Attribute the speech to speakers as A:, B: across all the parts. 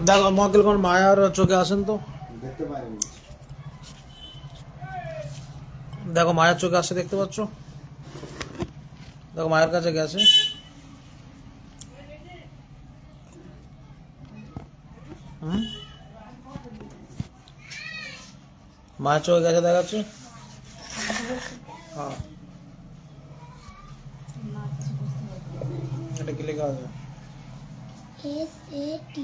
A: দেখো মহাকেল কোন মায়ার চোখে আসেন তো,
B: দেখতে পাইনি।
A: দেখো মায়ের চোখে আসে, দেখতে পাচ্ছ? দেখো মায়ের কাছে গেছে। হুম, মায়ের চোখে গেছে দেখাচ্ছে। হ্যাঁ, এটা কি লেখা আছে?
C: SAT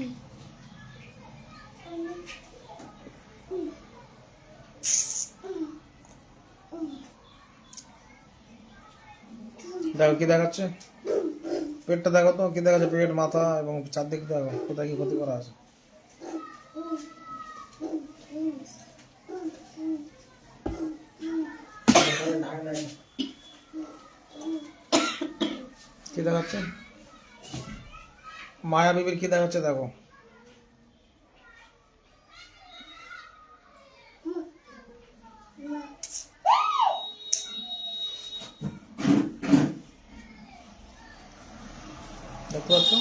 A: দেখো কি দেখাচ্ছে, পেটটা দেখো তো কি দেখাচ্ছে, পেট মাথা এবং চারদিক দেখো কোথায় কি ক্ষতি করা আছে। কি দেখাচ্ছে মায়া বিবির, কি দেখাচ্ছে দেখো। দেখতে পাচ্ছ?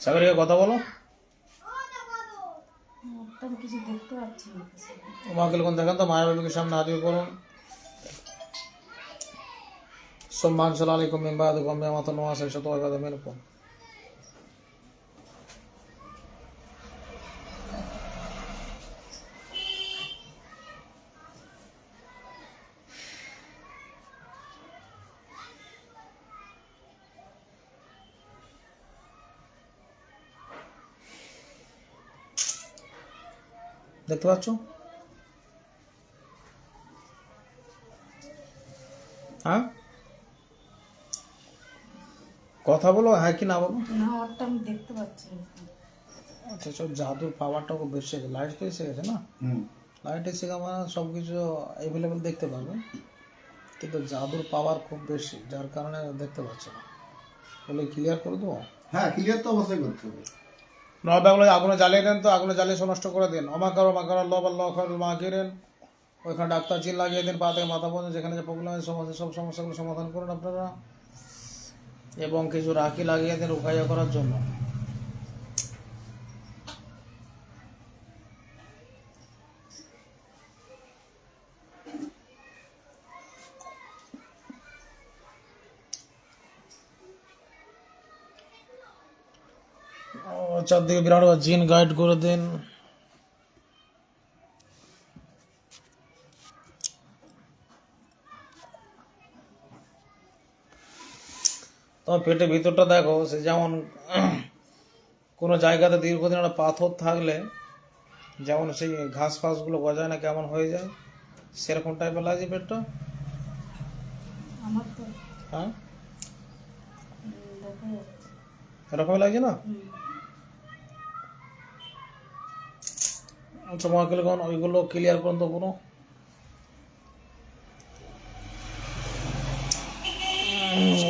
A: সাগরিকা কথা বলো।
D: আমি কিছু দেখতে পাচ্ছি না।
A: মাকেল কোন দেখেন তো, মায়া বিবিকে সামনে হাজির করুন। সম্মান সালামালাইকুম মিম্বাদুকুম মিয়ামাতুন ওয়াসা শাতু ইবাদা মিনকুম। দেখতে পাচ্ছ? হ্যাঁ, কথা বলো, হ্যাঁ কি না বলো।
D: না, ওরটা আমি দেখতে পাচ্ছি না।
A: আচ্ছা, সব জাদুর পাওয়ারটা খুব বেশি আছে, লাইট তো এসে গেছে না। লাইট এসে মানে সব কিছু অ্যাভেলেবেল দেখতে পাবে, কিন্তু জাদুর পাওয়ার খুব বেশি, যার কারণে দেখতে পাচ্ছে না। বলে ক্লিয়ার করে দেবো।
B: হ্যাঁ, ক্লিয়ার তো অবশ্যই করতে হবে।
A: নবাবগুলো আগুনে জ্বালিয়ে দেন তো, আগুনে জ্বালিয়ে নষ্ট করে দিন। অমাকার আল্লাহ আল্লাহ মা কিরেন, ওইখানে ডাক্তার চিন লাগিয়ে দিন, পা থেকে মাথা পর্যন্ত যেখানে যে প্রবলেম আছে সমস্ত সব সমস্যাগুলো সমাধান করুন আপনারা, এবং কিছু রাখি লাগিয়ে দিন রুকাইয়া করার জন্য। চারদিকে বিরাট জিন গাইড করে দিন। তোমার পেটের ভিতরটা দেখো, সে যেমন কোনো জায়গাতে দীর্ঘদিন একটা পাথর থাকলে যেমন সেই ঘাস ফাঁসগুলো গজায় না, কেমন হয়ে যায়, সেরকম টাইপের লাগছে পেটটা।
D: আমার তো
A: হ্যাঁ,
D: দেখা যাচ্ছে।
A: এরকমই লাগছে না। আচ্ছা মহাকেল কোন ওইগুলো ক্লিয়ার করুন তো পুরো।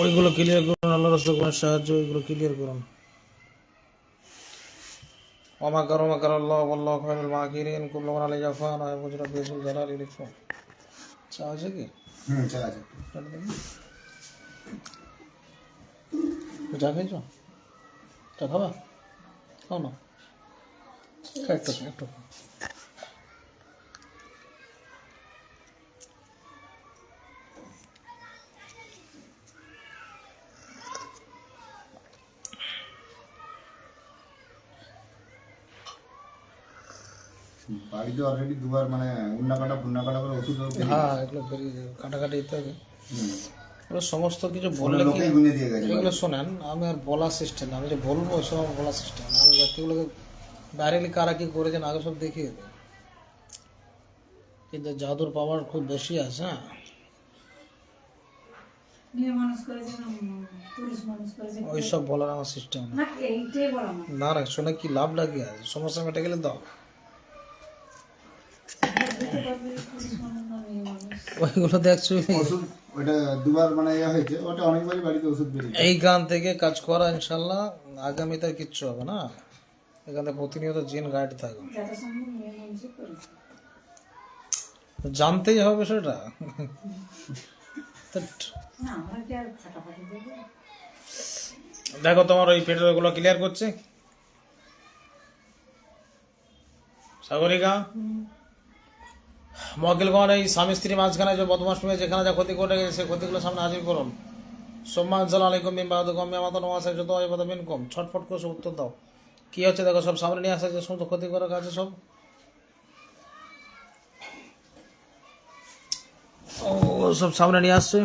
A: ওইগুলো ক্লিয়ার করুন, আল্লাহ রাসূলের সাহায্য, ওইগুলো ক্লিয়ার করুন। ওমাকার আল্লাহ আল্লাহু খায়রুল মাকিরিন কুল্লু মান আলাইহি ফান ওয়া মুজরা বিসুল জালালি লিখো। চা আছে কি?
B: চা আছে।
A: চা খাইছো? চা খাবা? খাও না, একটু একটু।
B: বাড়িতে অলরেডি দুবার মানে উন্না কাটা করে ওষুধ
A: হ্যাঁ, এগুলো বেরিয়ে যাবে, কাটাকাটি ইত্যাদি। এগুলো সমস্ত কিছু বললে কি,
B: লোকেই গুনে দিয়ে গেছে।
A: এগুলো শোনেন, আমি আর বলার সিস্টেম, আমি যে বলবো সব আমার বলার সিস্টেম, আমি ব্যক্তিগুলোকে ডাইরেক্টলি কারা কি করেছেন আগে সব দেখিয়ে দেয়, কিন্তু জাদুর পাওয়ার খুব বেশি আছে। হ্যাঁ,
D: মেয়ে মানুষ করেছে না পুরুষ মানুষ করেছে,
A: ওই সব বলার আমার সিস্টেম না।
D: না এইটাই বলা না।
A: না না, শুনে কি লাভ লাগে, আছে সমস্যা মেটে গেলে দাও।
D: দিতে পারবে পুরুষ মানুষ না মেয়ে মানুষ।
A: ওইগুলো দেখছো,
B: ওষুধ ওটা দুবার মানে ইয়ে হয়েছে, ওটা অনেকবারই বাড়িতে ওষুধ বেরিয়ে
A: এই গান থেকে কাজ করা ইনশাল্লাহ, আগামীতে কিচ্ছু হবে না। এখানে প্রতিনিয়ত জিন গাইড থাকবে।
D: যত সম্ভব মেয়ে মানুষই
A: জানতেই হবে সেটা। ধ্যাৎ।
D: না আমরা কি আর ফাটাফাটি দেবো?
A: দেখো তোমার ওই পেটের ওগুলো ক্লিয়ার করছে সাগরিকা। মকিলগণ এই স্বামী স্ত্রী মাঝখানে যে বদমাস মেয়ে যেখানে যা ক্ষতি করে গেছে সেই ক্ষতিগুলো সামনে হাজির করুন। সম্মান আলাইকুম মিম্বাদুকুম মিমাতুন ওয়াসা যত আইবাদা মিনকুম, ছটফট করে সব উত্তর দাও। কি হচ্ছে দেখো, সব সামনে নিয়ে আসা যে সমস্ত ক্ষতি করে আছে সব। ও সব সামনে নিয়ে আসছে।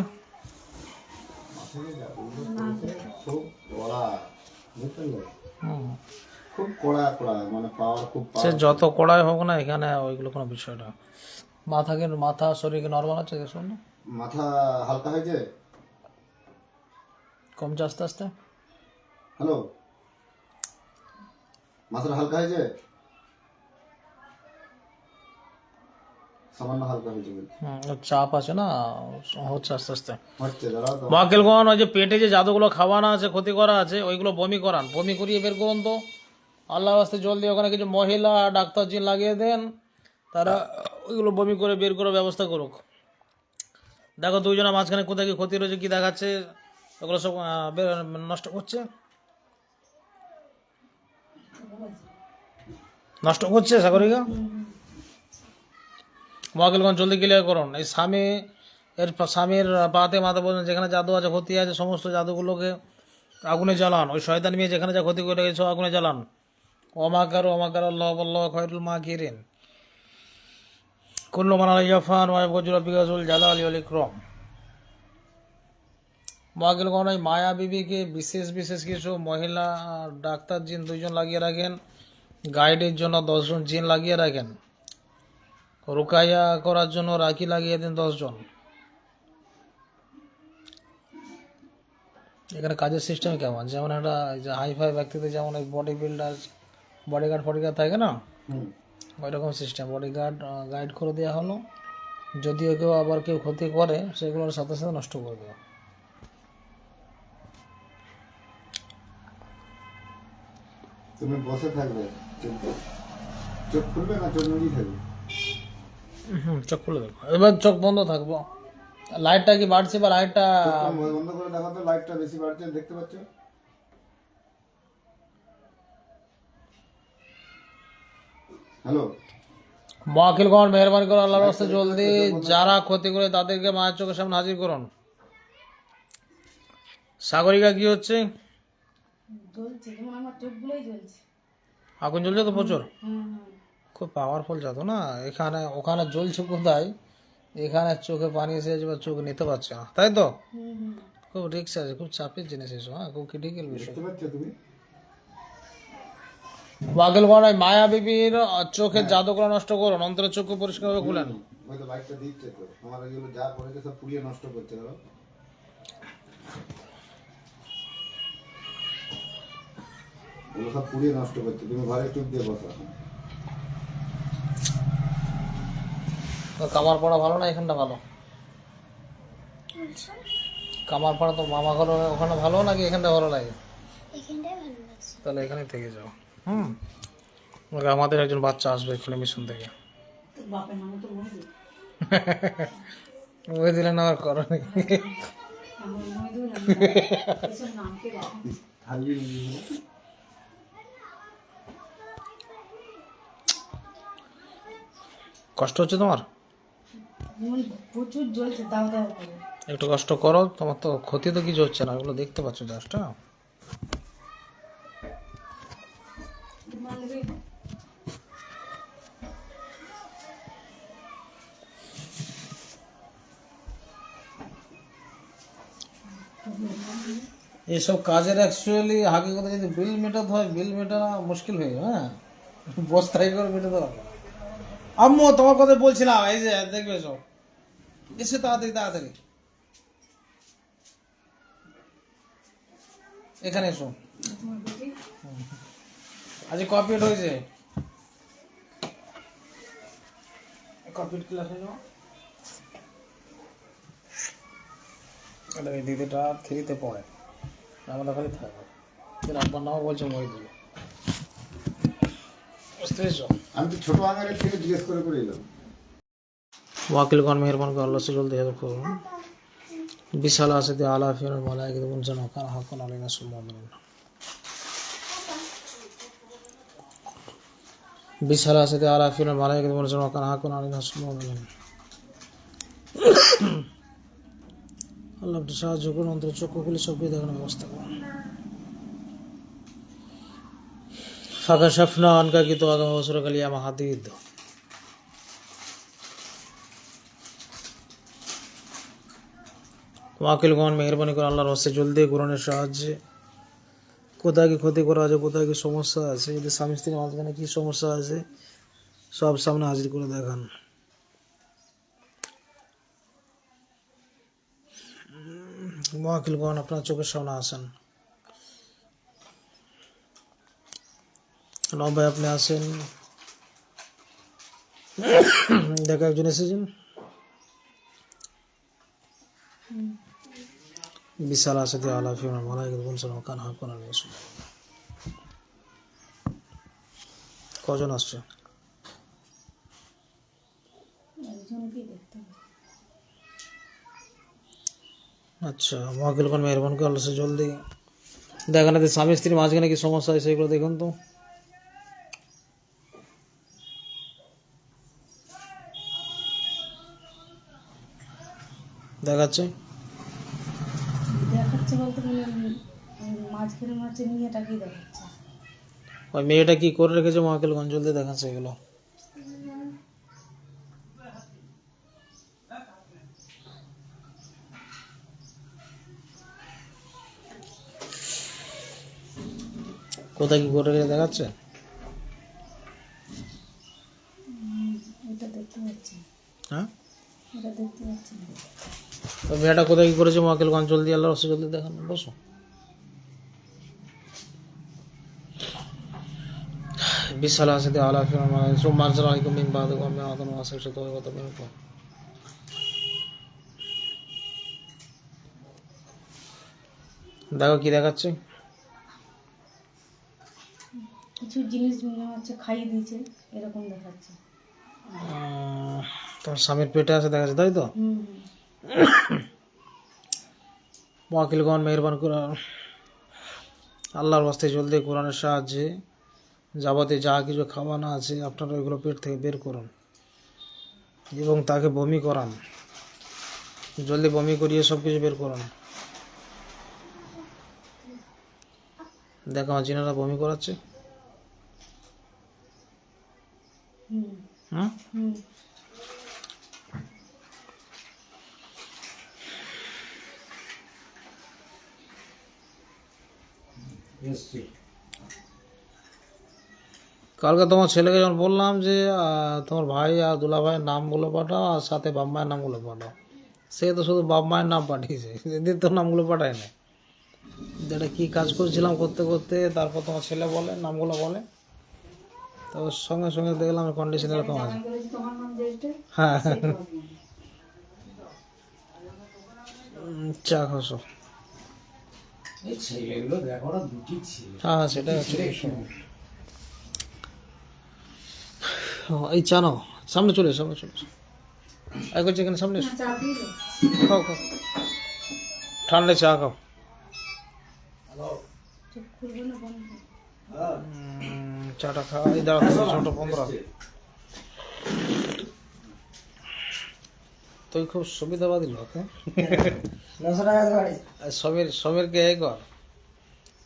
B: খুব কড়া, বুঝতে পারলে?
A: হুম।
B: খুব কড়া কড়া, মানে পাওয়ার খুব
A: সে
B: power।
A: যত কড়াই হোক না, এখানে ওইগুলো কোনো বিষয় না। মাথা শরীরকে নর্মাল আছে দেখুন না,
B: মাথা হালকা হয়েছে।
A: কমছে আস্তে আস্তে।
B: হ্যালো, মাথাটা হালকা হয়েছে, সামান্য হালকা হয়েছে বলছি।
A: ওর চাপ আছে না, হচ্ছে আস্তে আস্তে।
B: হচ্ছে দাঁড়াও তো।
A: মহাকেলগণ ওই যে পেটে যে জাদুগুলো খাওয়ানো আছে, ক্ষতি করা আছে, ওইগুলো বমি করান, বমি করিয়ে বের করুন তো। আল্লাহ আস্তে জল দিয়ে ওখানে কিছু মহিলা ডাক্তার জিন লাগিয়ে দেন, তারা ওইগুলো বমি করে বের করার ব্যবস্থা করুক। দেখো দুইজনের মাঝখানে কোথায় কি ক্ষতি রয়েছে, কি দেখাচ্ছে, ওগুলো সব নষ্ট করছে, নষ্ট করছে সাগরিকা। মহাকেলগণ জলদি ক্লিয়ার করুন। এই স্বামীর পাতে মাথা পর্যন্ত যেখানে জাদু আছে, ক্ষতি আছে, সমস্ত জাদুগুলোকে আগুনে জ্বালান। ওই শয়তান মেয়ে যেখানে যা ক্ষতি করে গেছে আগুনে জ্বালান। ওমাকার আল্লাহ আল্লাহ খয়রুল মাকিরিন কুল্লু মান আলাইহা ফান ওয়া ইয়াবগা বিগাজুল জালালি ওয়াল ইকরাম। মহাকেলগণ এই মায়া বিবিকে বিশেষ বিশেষ কিছু মহিলা ডাক্তার জিন দুইজন লাগিয়ে রাখেন, গাইডের জন্য 10 জন জিন লাগিয়ে রাখেন, রুকাইয়া করার জন্য রাখি লাগিয়ে দেন 10 জন। এখানে কাজের সিস্টেম কেমন, যেমন একটা যে হাইফাই ব্যক্তিদের যেমন ওই বডি বিল্ডার বডিগার্ড থাকে না,
B: হুম।
A: ওই রকম সিস্টেম। বডিগার্ড গাইড করে দেওয়া হলো, যদিও কেউ আবার কেউ ক্ষতি করে সেগুলোর সাথে সাথে নষ্ট করে দেওয়া।
B: তুমি বসে থাকবে, চোখ খুলবে না চোখ মুড়ি থাকবে?
A: চোখ খুলে দেখো, এবার চোখ বন্ধ থাকবো। লাইটটা কি বাড়ছে বা লাইটটা
B: চোখটা বন্ধ করে দেখো তো, লাইটটা বেশি বাড়ছে দেখতে পাচ্ছ? হ্যালো,
A: মহাকিলগণ মেহরবানি করে আল্লাহর রাস্তায় জলদি যারা ক্ষতি করে তাদেরকে মায়ের চোখের সামনে হাজির করুন। সাগরিকা কি হচ্ছে,
D: জ্বলছে, যেমন আমার চোখগুলোই জ্বলছে।
A: আগুন জ্বলছে তো প্রচুর,
D: হুম।
A: খুব পাওয়ারফুল জাদু না। এখানে ওখানে জ্বলছে কোথায়, এখানে চোখে পানি এসে যাচ্ছে বা চোখ নিতে পারছে না, তাই তো। খুব রিক্স আছে, খুব চাপের জিনিস এসো, হ্যাঁ, খুব ক্রিটিক্যাল বিষয়।
B: দেখতে পাচ্ছ তুমি?
A: মহাকিলগণ ওই মায়া বিবির চোখের জাদুগুলো নষ্ট করুন, অন্তরের চক্ষু পরিষ্কারভাবে খুলেন।
B: ওই তো লাইটটা দিচ্ছে তো, আমার এগুলো যা করেছে সব পুড়িয়ে নষ্ট করছে। ধরো এগুলো সব পুড়িয়ে নষ্ট করছে, তুমি ঘরে চুপ দিয়ে বসো এখন।
A: কামার পড়া ভালো না এখানটা ভালো? কামার পাড়া তো মামা ঘর ওখানে ভালো নাকি এখানটা ভালো লাগে? তাহলে এখানে থেকে যাও। আমাদের একজন বাচ্চা আসবে এখানে মিশন থেকে।
D: তোর বাপের নাম তো মহিদুল।
A: ওই দিলেন আমার করণে।
D: আমার মহিদুল, এসব নামকে রাখেন।
B: হালকা
A: কষ্ট হচ্ছে তোমার?
D: মন প্রচুর জ্বলছে, দাও দাও করে।
A: একটু কষ্ট করো, তোমার তো ক্ষতি তো কিছু হচ্ছে না, ওগুলো দেখতে পাচ্ছ জাস্ট।
D: তোমার লেগে
A: এইসব কাজের অ্যাকচুয়ালি হাকিকতে যদি বিল মেটাতে হয়, বিল মেটানো মুশকিল হয়ে যাবে। হ্যাঁ, বস্তায় করে মেটাতে হবে। আম্মু তোমার কথা বলছিলাম, এই যে দেখবে সব এসে তাড়াতাড়ি তাড়াতাড়ি এখানে এসো।
D: তোমার বেটি
A: আজ কপিট হয়েছে, কপিট ক্লাস হয়ে যাও। এই দিদিটা 3-তে পড়ে, আমাদের খালি থাকবে। আব্বার নামও বলছে মহিদুল। বুঝতে পেরেছো?
B: আমি তো ছোট আঙারের থেকে জিজ্ঞেস করে করে এলাম।
A: ওয়াকিলগণ মেহরবান করে আল্লাহ সে জলদি হেল্প করুন। বিশাল আসিতে আলাফিন মালাইকাতুল মুনজান ওয়াকান হাক্কান আলাইনা সুবহানাল্লাহ। বিশাল আসিতে আলাফিন মালাইকাতুল মুনজান ওয়াকান হাক্কান আলাইনা সুবহানাল্লাহ। আল্লাহ একটু সাহায্য করুন, অন্তর চক্ষু খুলে সব কিছু দেখানোর ব্যবস্থা করুন। ফাকাশাফনা আনকা কিতু আগামী বছর কালিয়া মাহাদিদ। ওয়াকিলগণ মেহরবানি করে আল্লাহর হস্তে জলদি কোরআনের সাহায্যে কোথায় কি ক্ষতি করা আছে, কোথায় কি সমস্যা আছে, যদি স্বামী স্ত্রীর মাঝখানে কি সমস্যা আছে সব সামনে হাজির করে দেখান। ওয়াকিলগণ আপনার চোখের সামনে আসেন। ভাই আপনি আসেন। দেখা একজন এসেছেন। বিশাল আসাতে আলাফি মালাইকাতুল মুনজান ওয়াকান হাক্কান আলাইনা সুবহানাল্লাহ। কজন আসছে?
D: একজনকে দেখতে হবে।
A: আচ্ছা, ওয়াকিলগণ মেহরবান করে আল্লাহ সে জলদি দেখেন যে স্বামী স্ত্রীর মাঝখানে কি সমস্যা আছে সেগুলো দেখুন তো। দেখাচ্ছে
D: দেখাচ্ছে বলতে গেলে মাঝখানে মেয়েটাকেই দেখাচ্ছে।
A: ওই মেয়েটা কি করে রেখেছে ওয়াকিলগণ জলদি দেখাচ্ছে এগুলো। কোথায় কি করে রেখেছে দেখাচ্ছে।
D: এটা দেখতে পাচ্ছি,
A: হ্যাঁ,
D: এটা দেখতে পাচ্ছি না।
A: ওই মেয়েটা কোথায় কি করেছে ওয়াকিলগণ জলদি আল্লাহ রসে জলদি দেখান। বসো। বিশাল আসিতে আলাফি মালাইকাতুল আলাইকুম মিন বাদি ওয়া মিন আদম ওয়া সাইয়্যিদু ওয়া তাবিনুকুম। দেখো কি দেখাচ্ছে।
D: কিছু জিনিস মনে হচ্ছে খাইয়ে দিয়েছে এরকম দেখাচ্ছে।
A: তোমার স্বামীর পেটে আছে দেখাচ্ছে, তাই তো?
D: হুম
A: ওয়াকিলগণ মেহরবান করে আল্লাহর ওয়াস্তে জলদি কোরআনের সাহায্যে যাবতীয় যা কিছু খাওয়ানো আছে আপনারা ওইগুলো পেট থেকে বের করুন এবং তাকে বমি করান। জলদি বমি করিয়ে সব কিছু বের করুন। দেখো আমার জিনারা বমি করাচ্ছে।
D: হুম
A: হুম,
D: হুম।
A: কালকে তোমার ছেলেকে যখন বললাম যে তোমার ভাই আর দুলা ভাইয়ের নামগুলো পাঠাও আর সাথে বাপ মায়ের নামগুলো পাঠাও, সে তো শুধু বাপ মায়ের নাম পাঠিয়েছে, দ্বিতীয় নামগুলো পাঠায় না। যেটা কি কাজ করছিলাম করতে করতে তারপর তোমার ছেলে বলে নামগুলো বলে, তো সঙ্গে সঙ্গে দেখলাম কন্ডিশন এরকম আছে।
D: তোমার নাম যেটা
A: হ্যাঁ, চা খাসো। হ্যাঁ হ্যাঁ, সেটাই হচ্ছে বিষয়। এই চা নাও, সামনে চলে এসো, সামনে চলে এসো। এই করছে এখানে সামনে এসো।
D: চা দিলে
A: খাও খাও, ঠান্ডা চা খাও।
D: চোখ খুলবে না বন্ধ।
A: চাটা খাও। এই দাঁড়া, তুমি ছোট 15। তুই খুব সুবিধাবাদী লোক। সমীরকে এই কর,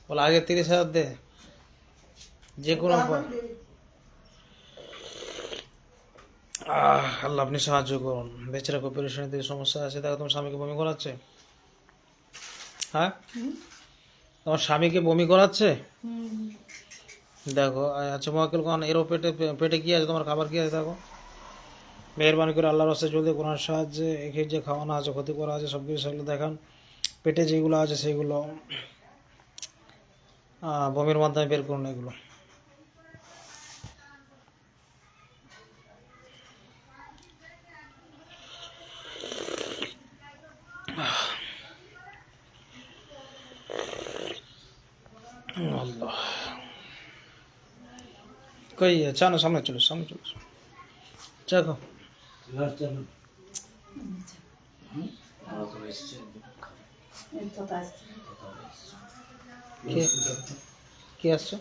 A: বলে আগে 30,000 দে, যে কোনো আল্লাহ আপনি সাহায্য করুন। বেচারা খুব পেরেশানিতে সমস্যা আছে। দেখো তোমার স্বামীকে বমি করাচ্ছে। হ্যাঁ, তোমার স্বামীকে বমি করাচ্ছে।
D: হুম
A: দেখো আচ্ছা ওয়াকিলগণ এরও পেটে পেটে কি আছে, তোমার খাবার কি আছে দেখো। মেহরবানি করে আল্লাহর রাস্তায় চলতে কোরআনের সাহায্যে একে যে খাওয়ানো আছে ক্ষতি করা আছে সব কিছু সেগুলো দেখান। পেটে যেগুলো আছে সেগুলো বমির মাধ্যমে বের করুন এগুলো। আল্লাহ কই চা না সামনে চলো চা খাও
D: এই তো আসছে।
A: কে কে আসছে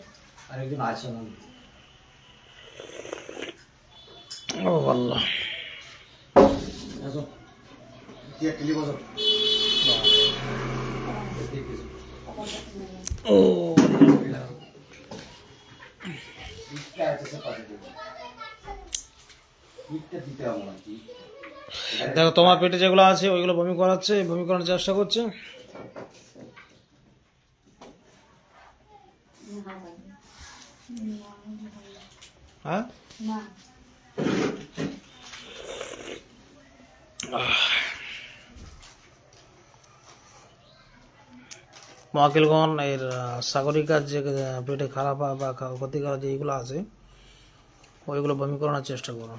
C: আরেকজন আছে
A: ও আল্লাহ ও দেখো তোমার পেটে যেগুলো আছে ওইগুলো বমি করাচ্ছে, বমি করানোর চেষ্টা করছে। হ্যাঁ
D: না
A: মহাকিলগণ এর সাগরিকার যে পেটে খারাপ বা ক্ষতিকর যে এইগুলো আছে ওইগুলো বমি করানোর চেষ্টা করো,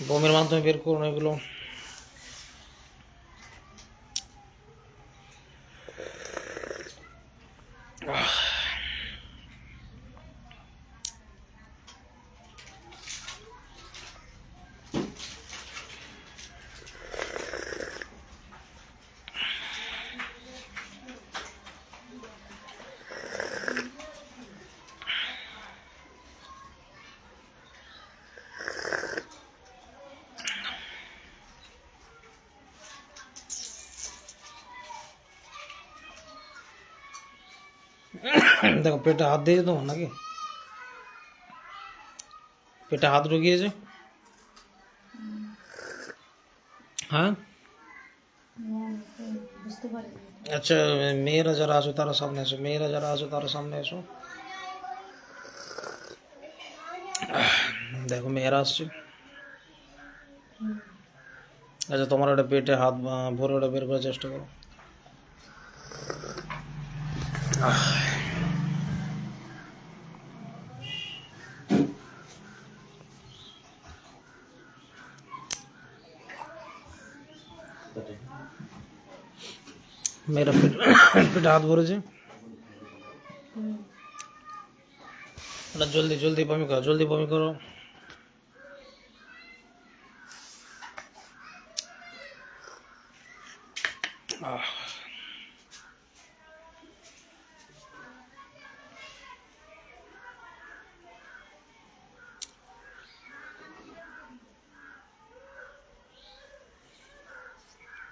A: বমির মাধ্যমে বের করুন এগুলো। দেখো পেটে হাত দিয়েছে তোমার নাকি, পেটে হাত ঢুকিয়েছে? হ্যাঁ
D: বুঝতে পারিনি।
A: আচ্ছা মেয়েরা যারা আছো তারা সামনে এসো, মেয়েরা যারা আছো তারা সামনে এসো। দেখো মেয়েরা আসছে। আচ্ছা তোমার ওটা পেটে হাত ভরে ওটা বের করার চেষ্টা করো। মেয়েরা পেটে হাত ভরেছে, ওটা জলদি জলদি বমি করো, জলদি বমি করো।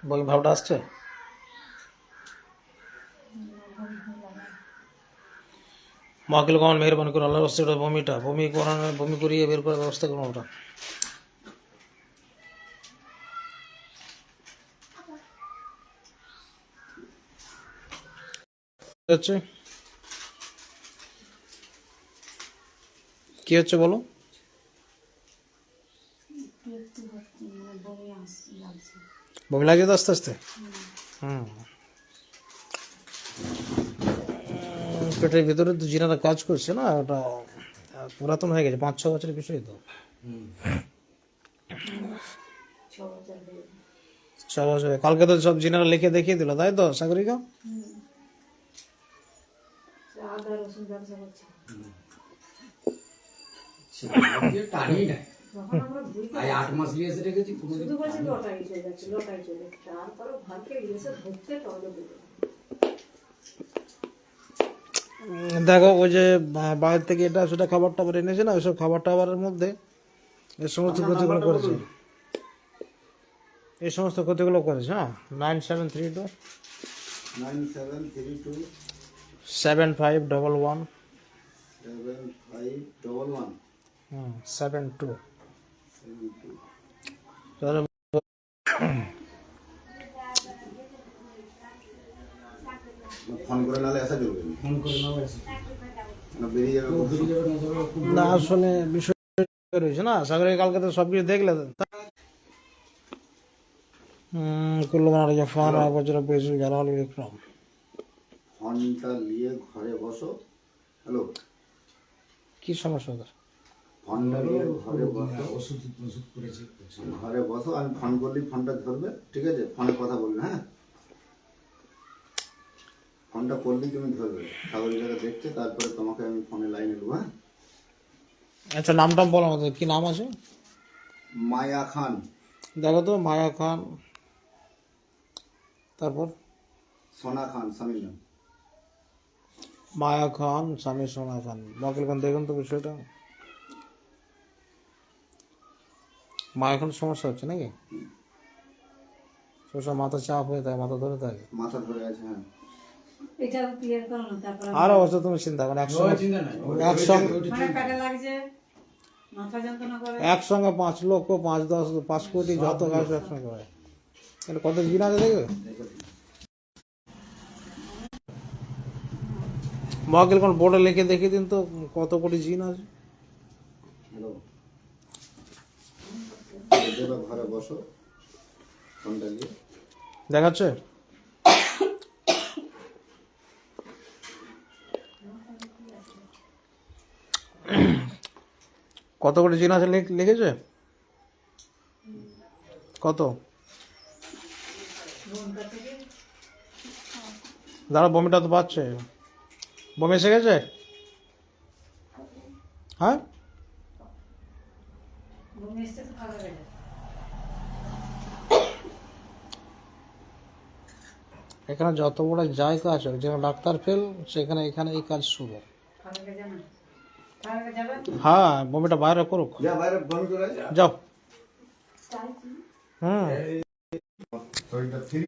A: বমি ভাবটা আসছে? মহাকিল কমান মেহরবানি করুন আল্লাহর রাস্তায় ওটা বমিটা বমি করানো, বমি করিয়ে বের করার ব্যবস্থা করুন ওটা। হচ্ছে কি হচ্ছে বলো?
D: একটু বমি লাগছে।
A: বমি লাগে তো আস্তে আস্তে। পেটের ভিতরে তো জিনারা কাজ করছে না, ওটা পুরাতন হয়ে গেছে, 5-6 বছরের বিষয় তো। 6 বছর কালকে তো সব জিনারা লিখে দেখিয়ে দিল, তাই তো সাগরিকা?
D: আদা রসুন ব্যবসা করছে।
C: টানি না
D: যখন আমরা বুড়ি
C: 8 মাস নিয়ে এসে রেখেছি কোনো
D: শুধু বলছে লটাই চলে যাচ্ছে, লটাই চলে, তারপরে ভাগ্যে গেছে ধরতে তবে বুঝে।
A: দেখো ওই যে বাইরে থেকে এটা সেটা খাবার টাবার এনেছে না, ওইসব খাবার টাবারের মধ্যে এই সমস্ত ক্ষতিগুলো করেছে, এই সমস্ত ক্ষতিগুলো করেছে। হ্যাঁ 9732
B: 9732
A: 7511
B: 7511
A: 72।
B: 72
A: তাহলে
B: ফোন করে নালে আসা চলবে না,
C: ফোন করে নাও
B: না বেরিয়ে যাবে খুব
C: বেরিয়ে যাবে না খুব
A: না আসলে বিষয় রয়েছে না সাগরে, কালকে তো সব কিছু দেখলে কুল্লমান ফান বছর বেশি জালাল বিক্রম।
B: ফোনটা নিয়ে ঘরে বসো। হ্যালো,
A: কি সমস্যা ওদের?
B: ফোনটা নিয়ে ঘরে বসো,
C: ওষুধ ওষুধ করেছি
B: ঘরে বসো, আমি ফোন করলেই ফোনটা ধরবে, ঠিক আছে? ফোনে কথা বলবে, হ্যাঁ? ফোনটা করলেই তুমি ধরবে, সাগরী যারা দেখছে, তারপরে তোমাকে আমি ফোনে লাইনে দেবো। হ্যাঁ,
A: আচ্ছা নামটাম বলো আমাদের, কি নাম আছে?
B: মায়া খান,
A: দেখো তো, মায়া খান, তারপর
B: সোনা খান, স্বামীর নাম।
A: মায়া খান, স্বামী সোনা খান। মকিল খান দেখুন তো বিষয়টা। মায়া খান সমস্যা হচ্ছে নাকি? সবসময় মাথা চাপ হয়ে থাকে, মাথা ধরে থাকে।
B: মাথা ধরে আছে। হ্যাঁ,
D: এটা ক্লিয়ার করো না, তারপর
A: আর অবশ্য তুমি চিন্তা করো, একসঙ্গে
C: চিন্তা নাই
A: একসঙ্গে
D: মানে পেটে লাগছে, মাথা যন্ত্রণা করে।
A: একসঙ্গে 5 লক্ষ 5-10 5 কোটি যত কাজ একসঙ্গে হয়, তাহলে কত জিন আছে দেখবে। মকিল কোন বোর্ডে লিখে দেখিয়ে দিন তো কত কোটি জিন আছে।
B: হ্যালো, দেবা ঘরে বসো, ফোনটা নিয়ে।
A: দেখাচ্ছে? কত কোটি জিন আছে লিখেছে? কত? দাঁড়া, বমিটা তো পাচ্ছে। বমি এসে গেছে? হ্যাঁ,
D: ঘুম এসছে তো খাওয়া গেছে।
A: এখানে যত বড় যাই কাজ হোক, যেখানে ডাক্তার ফেল সেখানে এখানে এই কাজ শুরু।
D: খাওয়া গেছে না, খাওয়া যাবে।
A: হ্যাঁ, বমিটা বাইরে করুক,
B: যা বাইরে বন্ধ করে আয়।
A: যাও। হুম
B: শরীরটা ঠিক